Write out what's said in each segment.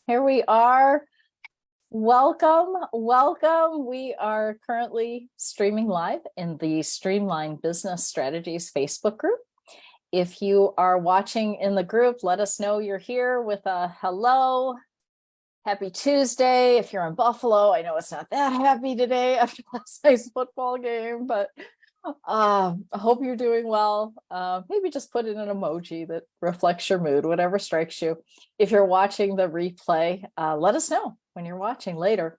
Here we are. Welcome, welcome. We are currently streaming live in the Streamline Business Strategies Facebook group. If you are watching in the group, let us know you're here with a hello. Happy Tuesday. If you're in Buffalo, I know it's not that happy today after last night's football game, but I hope you're doing well. Maybe just put in an emoji that reflects your mood, whatever strikes you. If you're watching the replay, let us know when you're watching later.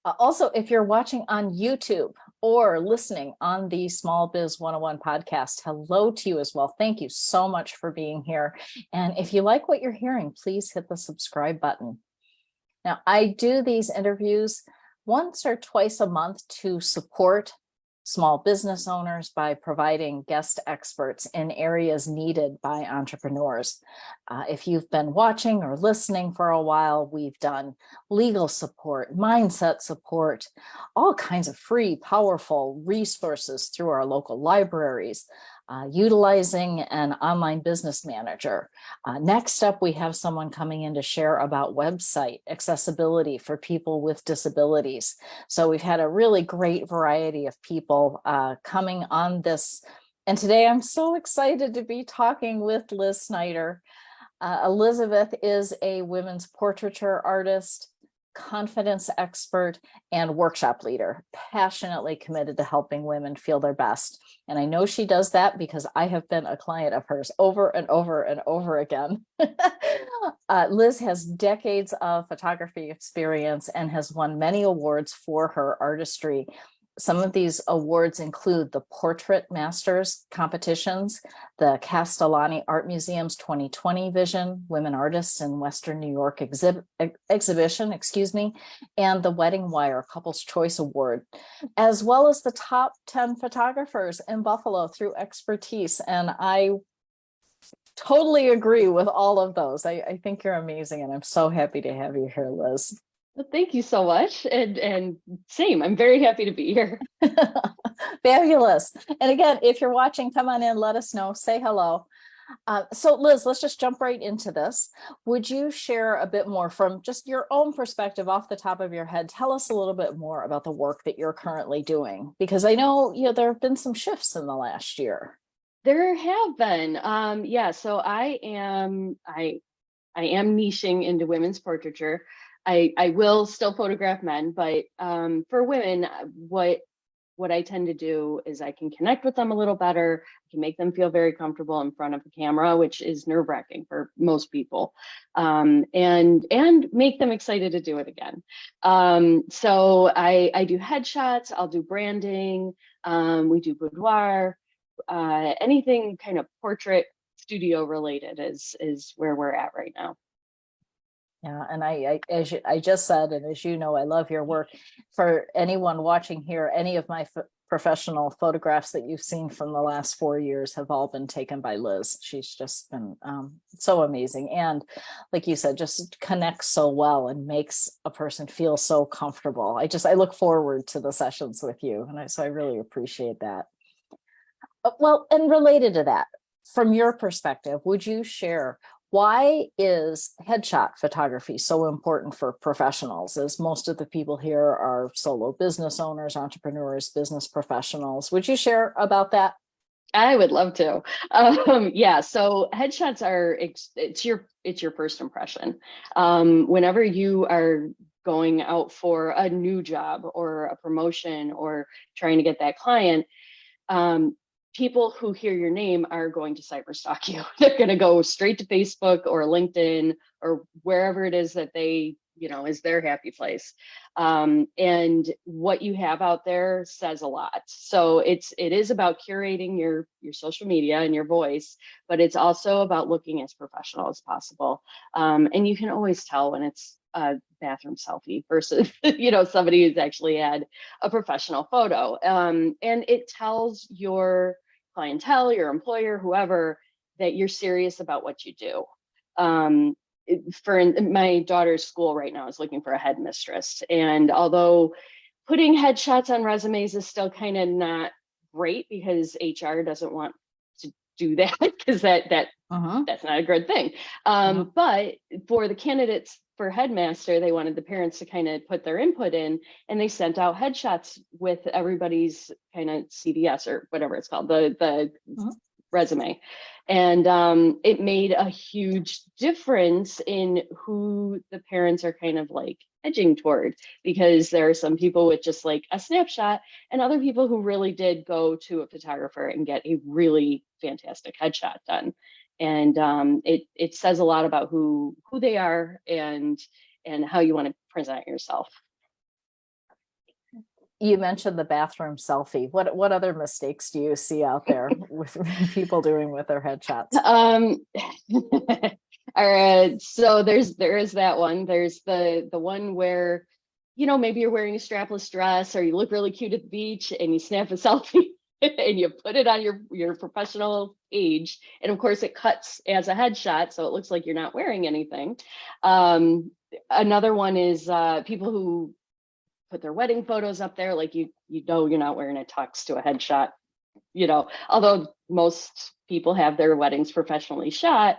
Also, if you're watching on YouTube or listening on the Small Biz 101 podcast, hello to you as well. Thank you so much for being here. And if you like what you're hearing, please hit the subscribe button. Now, I do these interviews once or twice a month to support small business owners by providing guest experts in areas needed by entrepreneurs. If you've been watching or listening for a while, we've done legal support, mindset support, all kinds of free, powerful resources through our local libraries, utilizing an online business manager. Next up, we have someone coming in to share about website accessibility for people with disabilities. So we've had a really great variety of people coming on this. And today I'm so excited to be talking with Liz Snyder. Elizabeth is a women's portraiture artist, confidence expert, and workshop leader, passionately committed to helping women feel their best. And I know she does that because I have been a client of hers over and over and over again. Liz has decades of photography experience and has won many awards for her artistry. Some of these awards include the Portrait Masters competitions, the Castellani Art Museum's 2020 Vision Women Artists in Western New York exhibition, and the WeddingWire Couples Choice Award, as well as the top 10 photographers in Buffalo through expertise. And I totally agree with all of those. I think you're amazing, and I'm so happy to have you here, Liz. Well, thank you so much. And same, I'm very happy to be here. Fabulous. And again, if you're watching, come on in, let us know, say hello. So Liz, let's just jump right into this. Would you share a bit more from just your own perspective off the top of your head? Tell us a little bit more about the work that you're currently doing, because I know, there have been some shifts in the last year. There have been. So I am niching into women's portraiture. I will still photograph men, but for women, what I tend to do is I can connect with them a little better. I can make them feel very comfortable in front of the camera, which is nerve-wracking for most people, and make them excited to do it again. So I do headshots, I'll do branding, we do boudoir, anything kind of portrait studio related is where we're at right now. Yeah, and as I just said, and as you know, I love your work. For anyone watching here, any of my professional photographs that you've seen from the last 4 years have all been taken by Liz. She's just been so amazing. And like you said, just connects so well and makes a person feel so comfortable. I look forward to the sessions with you. And so I really appreciate that. Well, and related to that, from your perspective, would you share, why is headshot photography so important for professionals? As most of the people here are solo business owners, entrepreneurs, business professionals. Would you share about that? I would love to. So headshots are, it's your first impression. Whenever you are going out for a new job or a promotion or trying to get that client, people who hear your name are going to cyberstalk you. They're going to go straight to Facebook or LinkedIn or wherever it is that they, is their happy place. And what you have out there says a lot. So it is about curating your social media and your voice, but it's also about looking as professional as possible. And you can always tell when it's a bathroom selfie versus, somebody who's actually had a professional photo. And it tells your clientele, your employer, whoever, that you're serious about what you do. For my daughter's school right now is looking for a headmistress. And although putting headshots on resumes is still kind of not great because HR doesn't want to do that because that's not a good thing. But for the candidates for headmaster, they wanted the parents to kind of put their input in, and they sent out headshots with everybody's kind of CDS or whatever it's called, the Mhm. resume. And it made a huge difference in who the parents are kind of like edging toward, because there are some people with just like a snapshot and other people who really did go to a photographer and get a really fantastic headshot done. And it says a lot about who they are and how you want to present yourself. You mentioned the bathroom selfie. What other mistakes do you see out there with people doing with their headshots? All right, so there is that one. There's the one where, you know, maybe you're wearing a strapless dress or you look really cute at the beach and you snap a selfie and you put it on your professional page, and of course it cuts as a headshot, so it looks like you're not wearing anything. Another one is people who put their wedding photos up there, like you know you're not wearing a tux to a headshot, you know, although most people have their weddings professionally shot,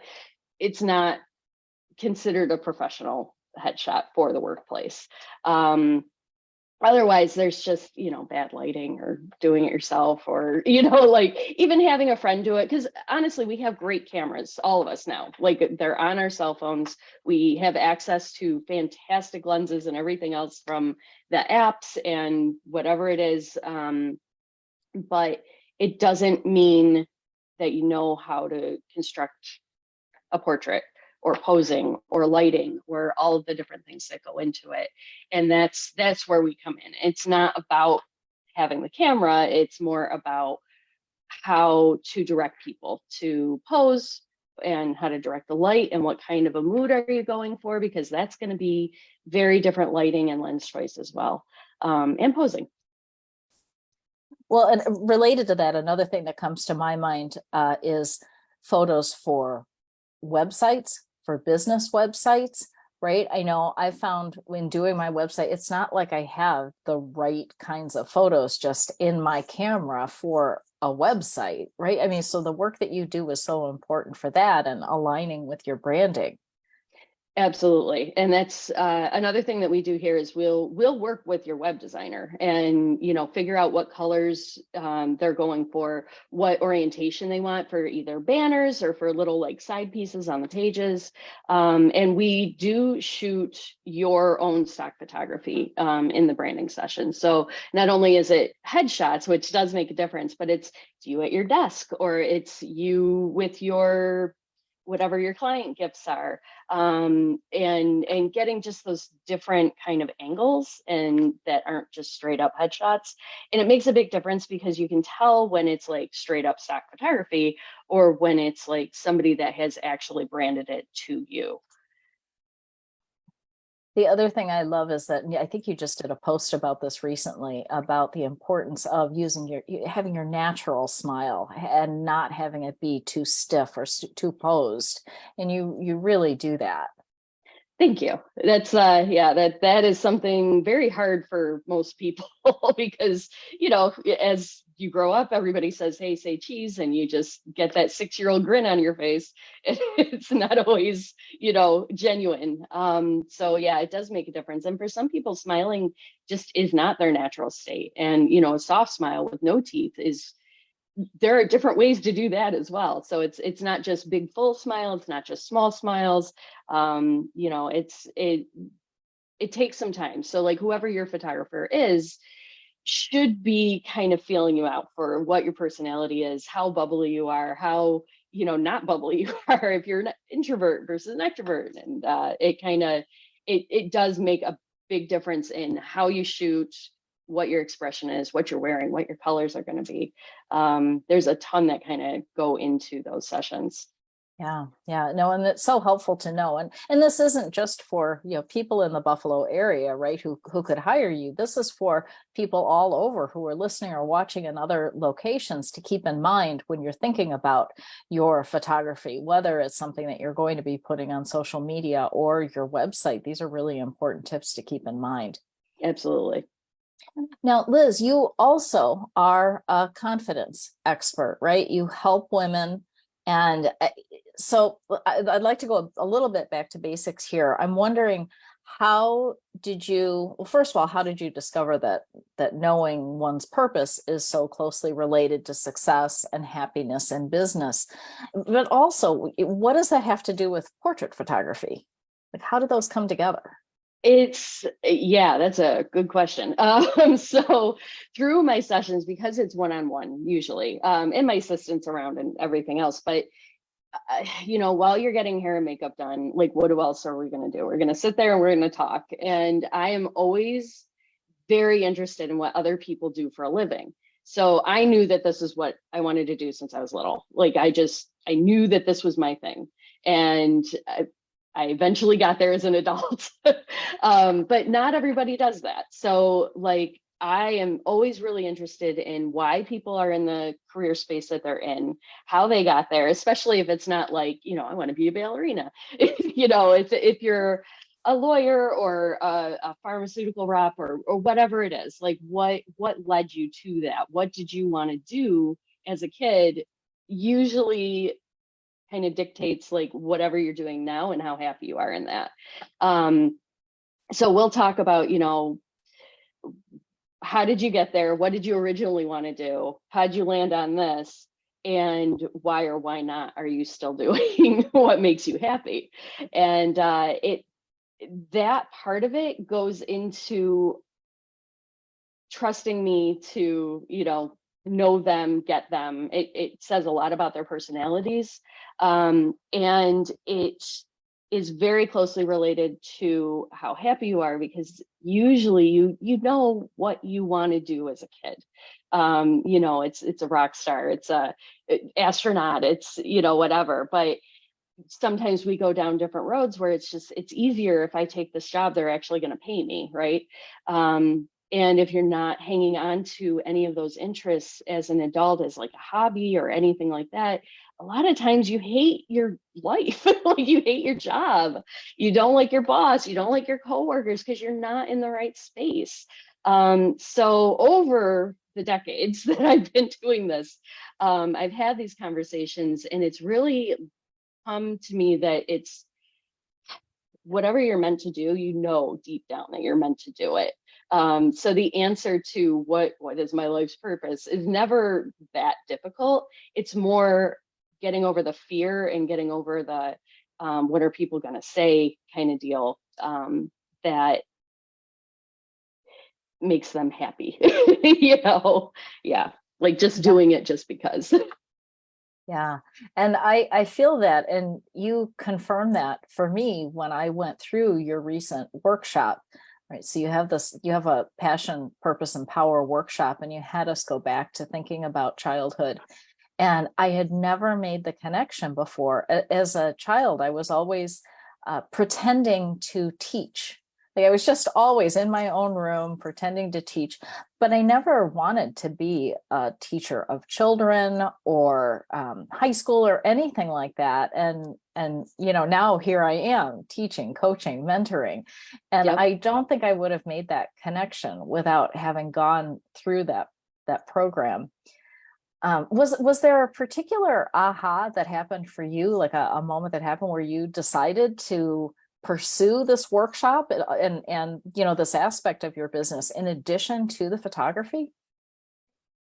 it's not considered a professional headshot for the workplace. Otherwise, there's just, you know, bad lighting or doing it yourself, or, you know, like even having a friend do it. Because honestly, we have great cameras, all of us now, like they're on our cell phones. We have access to fantastic lenses and everything else from the apps and whatever it is. But it doesn't mean that you know how to construct a portrait or posing or lighting or all of the different things that go into it. And that's where we come in. It's not about having the camera, it's more about how to direct people to pose and how to direct the light and what kind of a mood are you going for, because that's going to be very different lighting and lens choice as well, and posing. Well, and related to that, another thing that comes to my mind is photos for websites, for business websites, right? I know I found when doing my website, it's not like I have the right kinds of photos just in my camera for a website, right? I mean, so the work that you do is so important for that and aligning with your branding. Absolutely. And that's another thing that we do here is we'll work with your web designer and, you know, figure out what colors they're going for, what orientation they want for either banners or for little like side pieces on the pages. And we do shoot your own stock photography in the branding session. So not only is it headshots, which does make a difference, but it's you at your desk, or it's you with your whatever your client gifts are, and getting just those different kind of angles and that aren't just straight up headshots. And it makes a big difference because you can tell when it's like straight up stock photography or when it's like somebody that has actually branded it to you. The other thing I love is that I think you just did a post about this recently about the importance of having your natural smile and not having it be too stiff or too posed. And you really do that. Thank you. That's yeah, that is something very hard for most people because, you know, as you grow up, everybody says, "Hey, say cheese," and you just get that 6-year-old grin on your face. It's not always, you know, genuine. So yeah, it does make a difference. And for some people, smiling just is not their natural state. And, you know, a soft smile with no teeth is, there are different ways to do that as well. So it's not just big full smile, it's not just small smiles. You know, it takes some time. So like whoever your photographer is should be kind of feeling you out for what your personality is, how bubbly you are, how, you know, not bubbly you are, if you're an introvert versus an extrovert. And it kind of it does make a big difference in how you shoot, what your expression is, what you're wearing, what your colors are going to be. There's a ton that kind of go into those sessions. Yeah, no, and it's so helpful to know. And this isn't just for, you know, people in the Buffalo area, right, who could hire you. This is for people all over who are listening or watching in other locations to keep in mind when you're thinking about your photography, whether it's something that you're going to be putting on social media or your website. These are really important tips to keep in mind. Absolutely. Now, Liz, you also are a confidence expert, right? You help women. And So I'd like to go a little bit back to basics here. I'm wondering, how did you, well, first of all, how did you discover that knowing one's purpose is so closely related to success and happiness in business? But also, what does that have to do with portrait photography? Like, how do those come together? Yeah, that's a good question. So through my sessions, because it's one-on-one usually, and my assistants around and everything else, but while you're getting hair and makeup done, like, what else are we going to do? We're going to sit there and we're going to talk. And I am always very interested in what other people do for a living. So I knew that this is what I wanted to do since I was little. Like, I knew that this was my thing. And I eventually got there as an adult, but not everybody does that. So, like, I am always really interested in why people are in the career space that they're in, how they got there, especially if it's not like, I want to be a ballerina. If you're a lawyer or a pharmaceutical rep or whatever it is, like, what led you to that? What did you want to do as a kid? Usually kind of dictates like whatever you're doing now and how happy you are in that. So we'll talk about, how did you get there? What did you originally want to do? How'd you land on this? And why or why not are you still doing what makes you happy? And that part of it goes into trusting me to, know them, get them. It says a lot about their personalities. And it is very closely related to how happy you are, because usually you know what you want to do as a kid. It's a rock star, it's a astronaut, it's whatever. But sometimes we go down different roads where it's easier if I take this job, they're actually going to pay me, right? And if you're not hanging on to any of those interests as an adult, as like a hobby or anything like that, a lot of times you hate your life. Like, you hate your job. You don't like your boss. You don't like your coworkers because you're not in the right space. So over the decades that I've been doing this, I've had these conversations, and it's really come to me that it's whatever you're meant to do, deep down that you're meant to do it. So the answer to what is my life's purpose is never that difficult. It's more getting over the fear and getting over the what are people going to say kind of deal, that makes them happy. Yeah, like just doing it just because. Yeah. And I feel that, and you confirm that for me when I went through your recent workshop, right? So you have a passion, purpose, and power workshop, and you had us go back to thinking about childhood. And I had never made the connection before. As a child, I was always pretending to teach. Like, I was just always in my own room pretending to teach, but I never wanted to be a teacher of children or high school or anything like that. And now here I am teaching, coaching, mentoring, and Yep. I don't think I would have made that connection without having gone through that program. Was there a particular aha that happened for you, like a moment that happened where you decided to pursue this workshop and this aspect of your business in addition to the photography?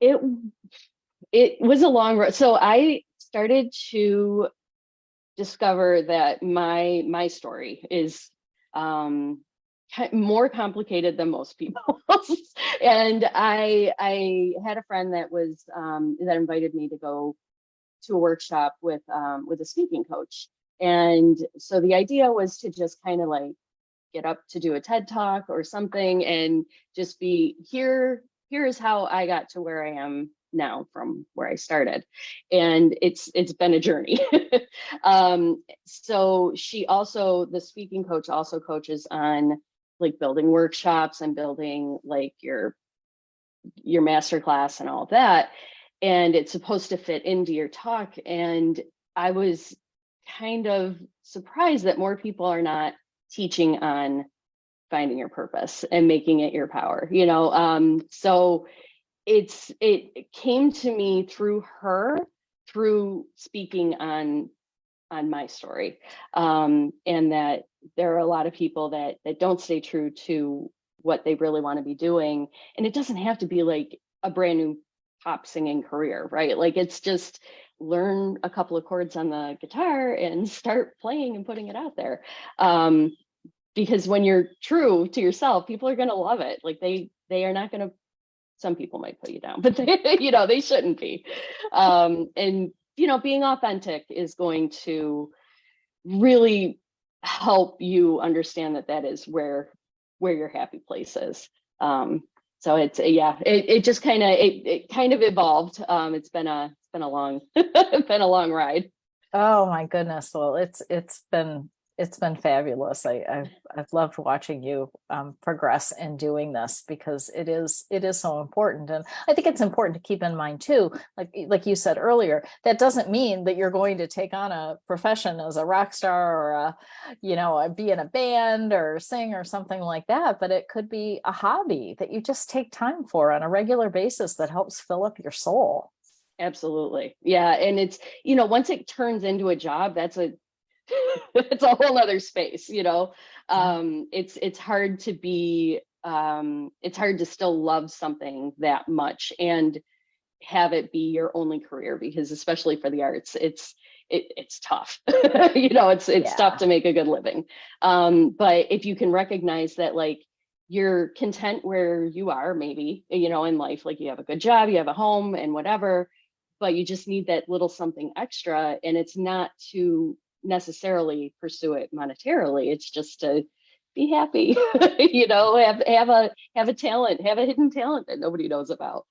It was a long road. So I started to discover that my story is more complicated than most people's. And I had a friend that invited me to go to a workshop with a speaking coach. And so the idea was to just kind of like get up to do a TED talk or something and just be here is how I got to where I am now from where I started. And it's been a journey. So the speaking coach also coaches on like building workshops and building like your masterclass and all of that. And it's supposed to fit into your talk. And I was kind of surprised that more people are not teaching on finding your purpose and making it your power, so it came to me through speaking on on my story. And that there are a lot of people that don't stay true to what they really want to be doing. And it doesn't have to be like a brand new pop singing career, right? Like it's just learn a couple of chords on the guitar and start playing and putting it out there. Because when you're true to yourself, people are going to love it. Like they are not going to, some people might put you down, but they, they shouldn't be. And, being authentic is going to really help you understand that is where your happy place is. So it's, it just kind of, it kind of evolved. It's been a long, been a long ride. Oh my goodness. Well, it's been fabulous. I've loved watching you progress in doing this, because it is so important. And I think it's important to keep in mind too, like you said earlier, that doesn't mean that you're going to take on a profession as a rock star or be in a band or sing or something like that. But it could be a hobby that you just take time for on a regular basis that helps fill up your soul. Absolutely. Yeah. And it's, once it turns into a job, it's a whole other space, it's hard to be, it's hard to still love something that much and have it be your only career, because especially for the arts, it's tough, it's tough to make a good living. But if you can recognize that, like, you're content where you are, maybe, in life, like you have a good job, you have a home and whatever, but you just need that little something extra. And it's not to necessarily pursue it monetarily. It's just to be happy, have a talent, have a hidden talent that nobody knows about.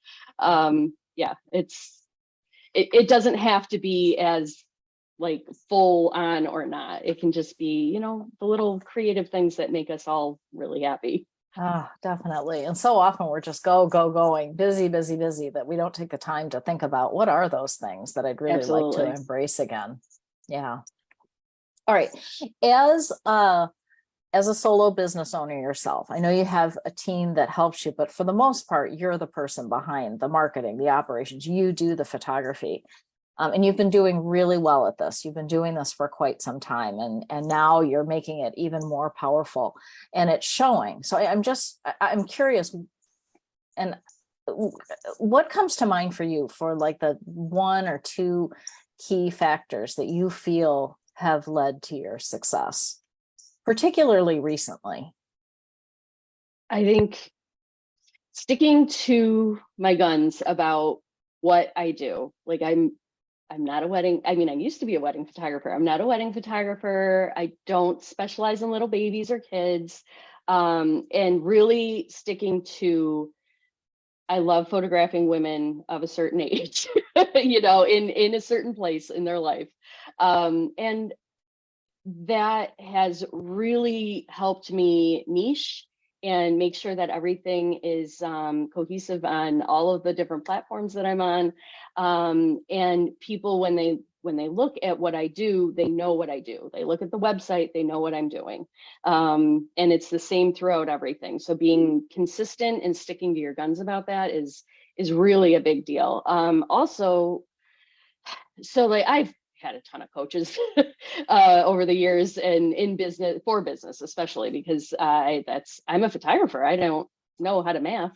It doesn't have to be as like full on or not. It can just be, the little creative things that make us all really happy. Oh, definitely. And so often we're just going, busy, busy, busy, that we don't take the time to think about what are those things that I'd really Absolutely. like to embrace again. Yeah. All right. As a solo business owner yourself, I know you have a team that helps you, but for the most part, you're the person behind the marketing, the operations. You do the photography. And you've been doing really well at this. You've been doing this for quite some time, and now you're making it even more powerful, and it's showing. So I'm curious, and what comes to mind for you for like the one or two key factors that you feel have led to your success, particularly recently? I think sticking to my guns about what I do. Like I'm not a wedding. I mean, I used to be a wedding photographer. I'm not a wedding photographer. I don't specialize in little babies or kids. And really sticking to, I love photographing women of a certain age, in a certain place in their life. And that has really helped me niche and make sure that everything is cohesive on all of the different platforms that I'm on. And people, when they look at what I do, they know what I do. They look at the website, they know what I'm doing. And it's the same throughout everything. So being consistent and sticking to your guns about that is really a big deal. Also, so like I've had a ton of coaches over the years, and in business, for business especially, because I'm a photographer. I don't know how to math,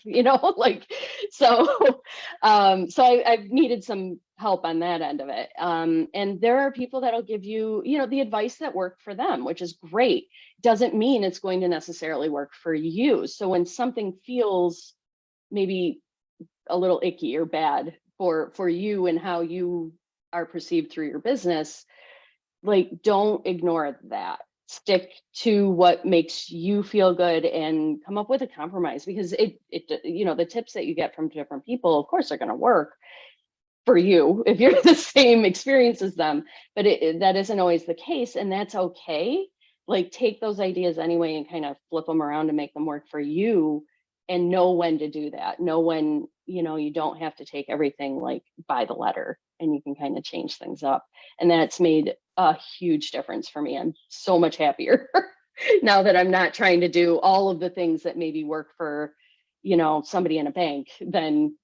like, so I've needed some help on that end of it. And there are people that'll give you, the advice that worked for them, which is great. Doesn't mean it's going to necessarily work for you. So when something feels maybe a little icky or bad for you and how you are perceived through your business, like, don't ignore that. Stick to what makes you feel good and come up with a compromise, because the tips that you get from different people, of course, are going to work for you if you're the same experience as them, but that isn't always the case, and that's okay. Like, take those ideas anyway and kind of flip them around to make them work for you, and know when to do that. Know when, you don't have to take everything like by the letter, and you can kind of change things up. And that's made a huge difference for me. I'm so much happier now that I'm not trying to do all of the things that maybe work for, somebody in a bank than,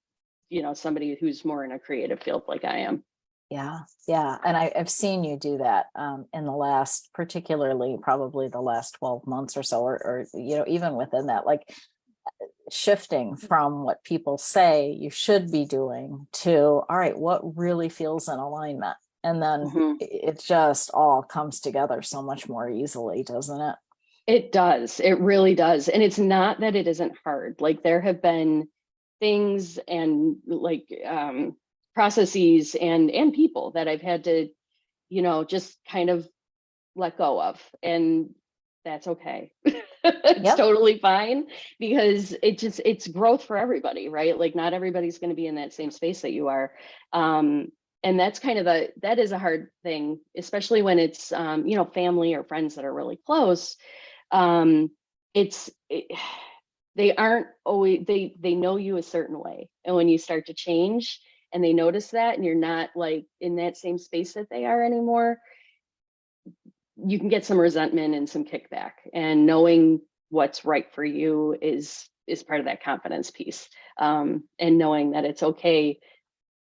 somebody who's more in a creative field like I am. Yeah, yeah. And I've seen you do that in the last, particularly probably the last 12 months or so, or even within that, like shifting from what people say you should be doing to, all right, what really feels in alignment? And then Mhm. it just all comes together so much more easily, doesn't it? It does. It really does. And it's not that it isn't hard. Like there have been things and like processes and people that I've had to, just kind of let go of. And that's okay. It's Yep. totally fine because it's growth for everybody, right? Like not everybody's going to be in that same space that you are. And that's kind of that is a hard thing, especially when it's family or friends that are really close. um it's it, they aren't always, they know you a certain way, and when you start to change and they notice that and you're not like in that same space that they are anymore, you can get some resentment and some kickback, and knowing what's right for you is part of that confidence piece. And knowing that it's okay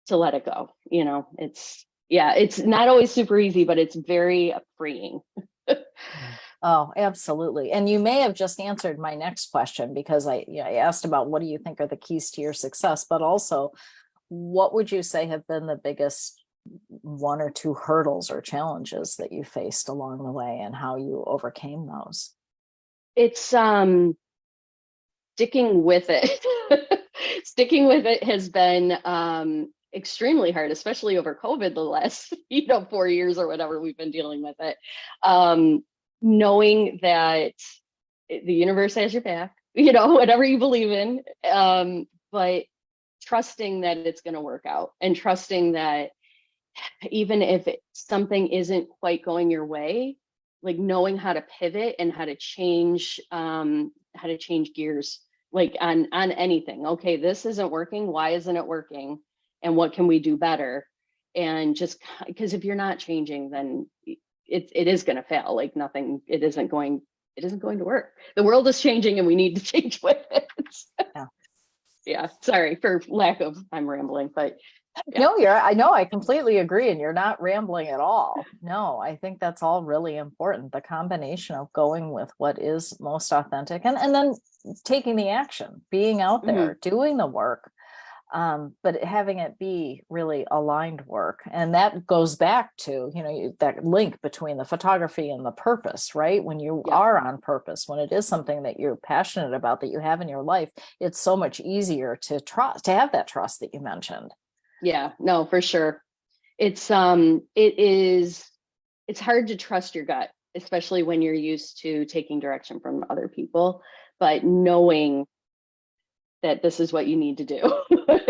to let it go, it's, yeah, it's not always super easy, but it's very freeing. Oh, absolutely. And you may have just answered my next question, because I asked about what do you think are the keys to your success, but also what would you say have been the biggest one or two hurdles or challenges that you faced along the way and how you overcame those? It's sticking with it. Sticking with it has been extremely hard, especially over COVID the last 4 years or whatever we've been dealing with it. Knowing that the universe has your back, whatever you believe in, but trusting that it's going to work out, and trusting that even if something isn't quite going your way, like knowing how to pivot and how to change gears, like on anything. Okay, this isn't working. Why isn't it working? And what can we do better? And just because if you're not changing, then it is going to fail. Like nothing, it isn't going to work. The world is changing and we need to change with it. Yeah. Yeah, sorry for lack of, I'm rambling, but yeah. No, I completely agree. And you're not rambling at all. No, I think that's all really important. The combination of going with what is most authentic and then taking the action, being out Mhm. there, doing the work, but having it be really aligned work. And that goes back to, that link between the photography and the purpose, right? When you Yep. are on purpose, when it is something that you're passionate about, that you have in your life, it's so much easier to trust, to have that trust that you mentioned. Yeah, no, for sure. It's hard to trust your gut, especially when you're used to taking direction from other people, but knowing that this is what you need to do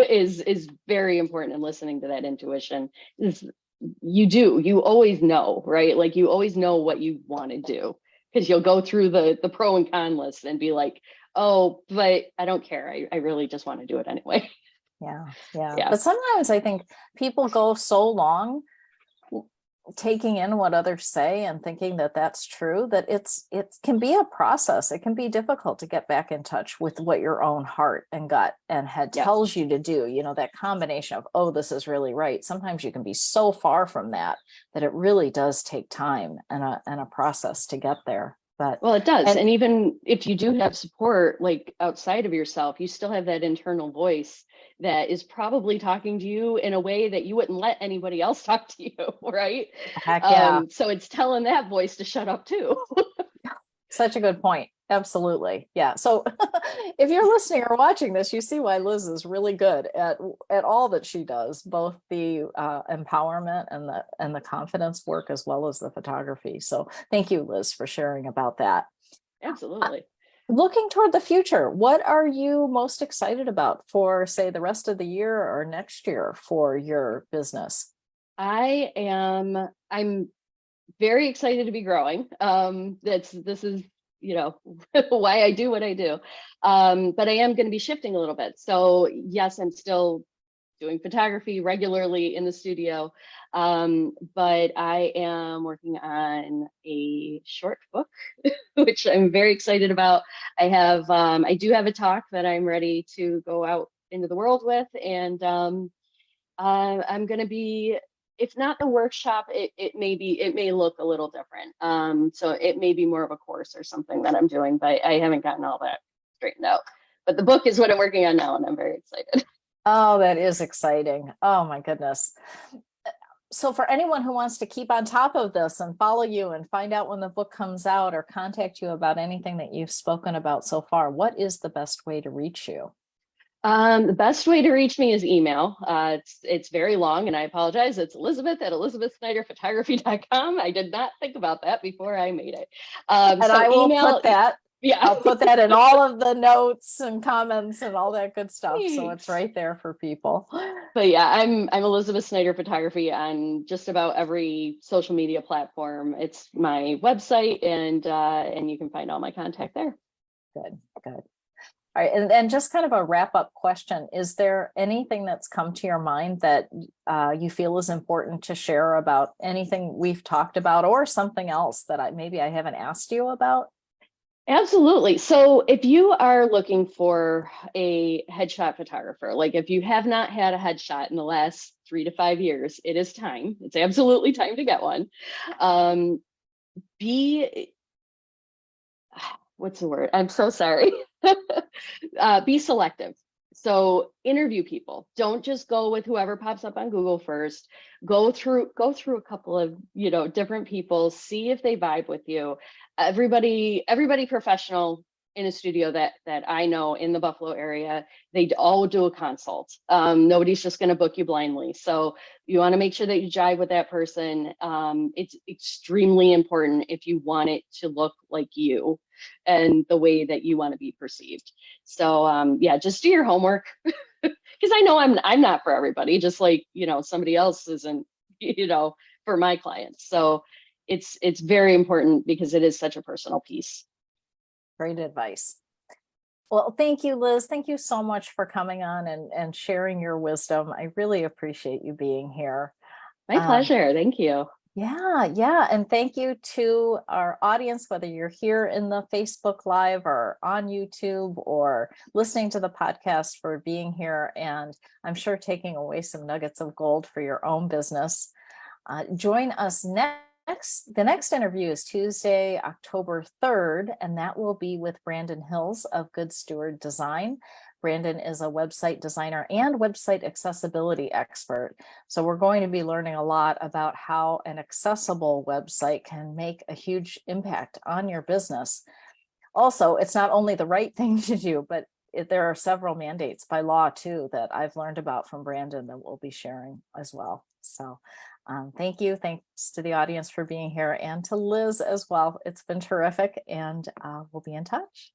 is very important, and listening to that intuition is, you always know, right? Like you always know what you want to do, because you'll go through the pro and con list and be like, oh, but I don't care. I really just want to do it anyway. Yeah, yeah. Yeah. But sometimes I think people go so long taking in what others say and thinking that that's true, that it can be a process. It can be difficult to get back in touch with what your own heart and gut and head Yep. tells you to do. That combination of, oh, this is really right. Sometimes you can be so far from that it really does take time and a process to get there. But Well, it does. and And even if you do have support, like outside of yourself, you still have that internal voice that is probably talking to you in a way that you wouldn't let anybody else talk to you, right? heck yeah. So it's telling that voice to shut up too. Such a good point. Absolutely. Yeah. So if you're listening or watching this, you see why Liz is really good at all that she does, both the empowerment and the confidence work, as well as the photography. So thank you, Liz, for sharing about that. Absolutely. Looking toward the future, what are you most excited about for, say, the rest of the year or next year for your business? I'm very excited to be growing. This is, why I do what I do. But I am going to be shifting a little bit. So yes, I'm still doing photography regularly in the studio. But I am working on a short book, which I'm very excited about. I do have a talk that I'm ready to go out into the world with. And I'm going to be if not the workshop, it may look a little different. So it may be more of a course or something that I'm doing, but I haven't gotten all that straightened out. But the book is what I'm working on now, and I'm very excited. Oh, that is exciting. Oh my goodness. So for anyone who wants to keep on top of this and follow you and find out when the book comes out or contact you about anything that you've spoken about so far, what is the best way to reach you? The best way to reach me is email. It's very long, and I apologize. It's Elizabeth@elizabethsnyderphotography.com. I did not think about that before I made it. And So I will email, put that. yeah. I'll put that in all of the notes and comments and all that good stuff. So Thanks. it's right there for people. But yeah, I'm Elizabeth Snyder Photography on just about every social media platform. It's my website, and you can find all my contact there. Good, good. All right, and just kind of a wrap-up question. Is there anything that's come to your mind that you feel is important to share about anything we've talked about, or something else that maybe I haven't asked you about? Absolutely. So if you are looking for a headshot photographer, like if you have not had a headshot in the last 3 to 5 years, it is time. It's absolutely time to get one. Be What's the word? I'm so sorry. Be selective. So interview people. Don't just go with whoever pops up on Google first. Go through a couple of, different people, see if they vibe with you. Everybody professional in a studio that I know in the Buffalo area, they all do a consult. Nobody's just going to book you blindly. So you want to make sure that you jive with that person. It's extremely important if you want it to look like you and the way that you want to be perceived. So yeah, just do your homework, because I know I'm not for everybody, just like somebody else isn't for my clients. So it's very important because it is such a personal piece. Great advice. Well, thank you, Liz. Thank you so much for coming on and sharing your wisdom. I really appreciate you being here. My pleasure. Thank you. Yeah. And thank you to our audience, whether you're here in the Facebook Live or on YouTube or listening to the podcast, for being here. And I'm sure taking away some nuggets of gold for your own business. Join us next. The next interview is Tuesday, October 3rd, and that will be with Brandon Hills of Good Steward Design. Brandon is a website designer and website accessibility expert. So we're going to be learning a lot about how an accessible website can make a huge impact on your business. Also, it's not only the right thing to do, but there are several mandates by law too that I've learned about from Brandon that we'll be sharing as well. So thank you. Thanks to the audience for being here, and to Liz as well. It's been terrific, and we'll be in touch.